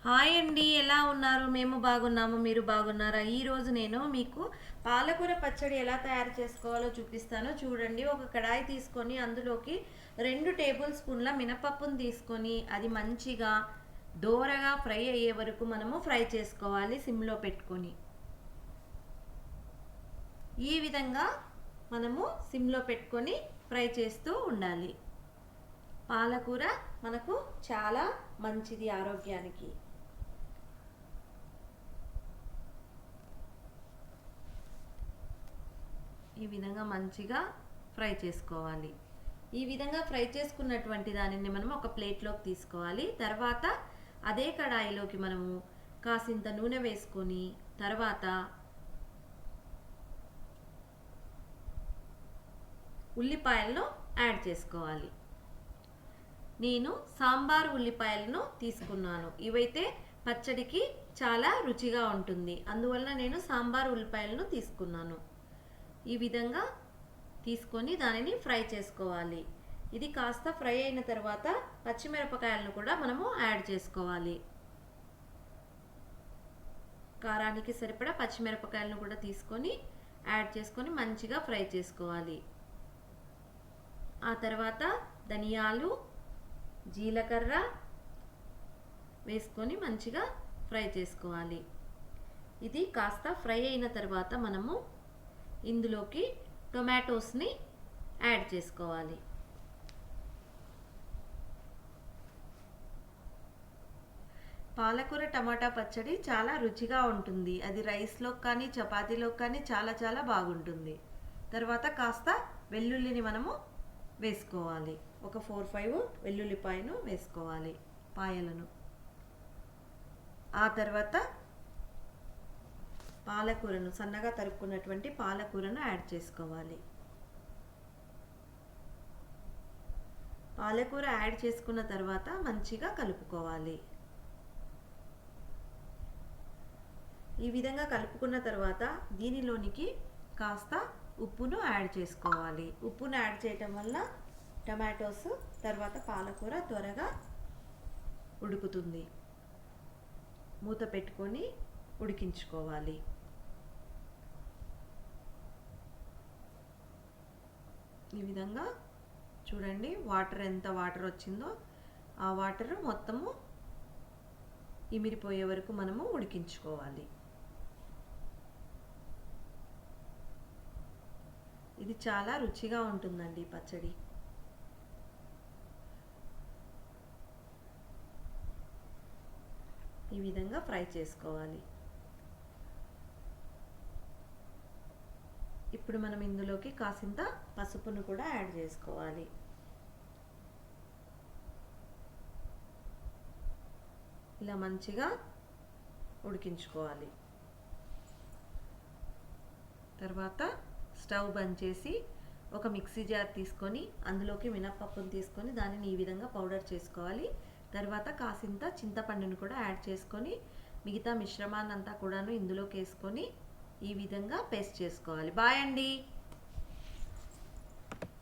Hi అండి, ఎలా ఉన్నారు? మేము బాగున్నాము. మీరు బాగున్నారా? ఈరోజు నేను మీకు పాలకూర పచ్చడి ఎలా తయారు చేసుకోవాలో చూపిస్తాను. చూడండి, ఒక కడాయి తీసుకొని అందులోకి 2 టేబుల్ స్పూన్ల మినపప్పును తీసుకొని అది మంచిగా దోరగా ఫ్రై అయ్యే వరకు మనము ఫ్రై చేసుకోవాలి సిమ్లో పెట్టుకొని. ఈ విధంగా మనము సిమ్లో పెట్టుకొని ఫ్రై చేస్తూ ఉండాలి. పాలకూర మనకు చాలా మంచిది ఆరోగ్యానికి. ఈ విధంగా మంచిగా ఫ్రై చేసుకోవాలి. ఈ విధంగా ఫ్రై చేసుకున్నటువంటి దానిని మనం ఒక ప్లేట్లోకి తీసుకోవాలి. తర్వాత అదే కడాయిలోకి మనము కాసింత నూనె వేసుకొని తర్వాత ఉల్లిపాయలను యాడ్ చేసుకోవాలి. నేను సాంబార్ ఉల్లిపాయలను తీసుకున్నాను. ఇవైతే పచ్చడికి చాలా రుచిగా ఉంటుంది, అందువల్ల నేను సాంబార్ ఉల్లిపాయలను తీసుకున్నాను. ఈ విధంగా తీసుకొని దానిని ఫ్రై చేసుకోవాలి. ఇది కాస్త ఫ్రై అయిన తర్వాత పచ్చిమిరపకాయలను కూడా మనము యాడ్ చేసుకోవాలి. కారానికి సరిపడా పచ్చిమిరపకాయలను కూడా తీసుకొని యాడ్ చేసుకొని మంచిగా ఫ్రై చేసుకోవాలి. ఆ తర్వాత ధనియాలు, జీలకర్ర వేసుకొని మంచిగా ఫ్రై చేసుకోవాలి. ఇది కాస్త ఫ్రై అయిన తర్వాత మనము ఇందులోకి టొమాటోస్ని యాడ్ చేసుకోవాలి. పాలకూర టమాటా పచ్చడి చాలా రుచిగా ఉంటుంది. అది రైస్లోకి కానీ చపాతీలోకి కానీ చాలా చాలా బాగుంటుంది. తర్వాత కాస్త వెల్లుల్లిని మనము వేసుకోవాలి. ఒక 4-5 వెల్లుల్లిపాయను వేసుకోవాలి, పాయలను. ఆ తర్వాత పాలకూరను, సన్నగా తరుక్కున్నటువంటి పాలకూరను యాడ్ చేసుకోవాలి. పాలకూర యాడ్ చేసుకున్న తర్వాత మంచిగా కలుపుకోవాలి. ఈ విధంగా కలుపుకున్న తర్వాత దీనిలోనికి కాస్త ఉప్పును యాడ్ చేసుకోవాలి. ఉప్పును యాడ్ చేయటం వల్ల టమాటోస్ తర్వాత పాలకూర త్వరగా ఉడుకుతుంది. మూత పెట్టుకొని ఉడికించుకోవాలి. ఈ విధంగా చూడండి, ఎంత వాటర్ వచ్చిందో ఆ వాటర్ మొత్తము ఇమిరిపోయే వరకు మనము ఉడికించుకోవాలి. ఇది చాలా రుచిగా ఉంటుందండి పచ్చడి. ఈ విధంగా ఫ్రై చేసుకోవాలి. ఇప్పుడు మనం ఇందులోకి కాసింత పసుపును కూడా యాడ్ చేసుకోవాలి. ఇలా మంచిగా ఉడికించుకోవాలి. తర్వాత స్టవ్ బంద్ చేసి ఒక మిక్సీ జార్ తీసుకొని అందులోకి మినపప్పును తీసుకొని దానిని ఈ విధంగా పౌడర్ చేసుకోవాలి. తర్వాత కాసింత చింతపండును కూడా యాడ్ చేసుకొని మిగతా మిశ్రమాన్నంతా కూడాను ఇందులోకి వేసుకొని ఈ విధంగా పేస్ట్ చేసుకోవాలి. బాయ్ అండి.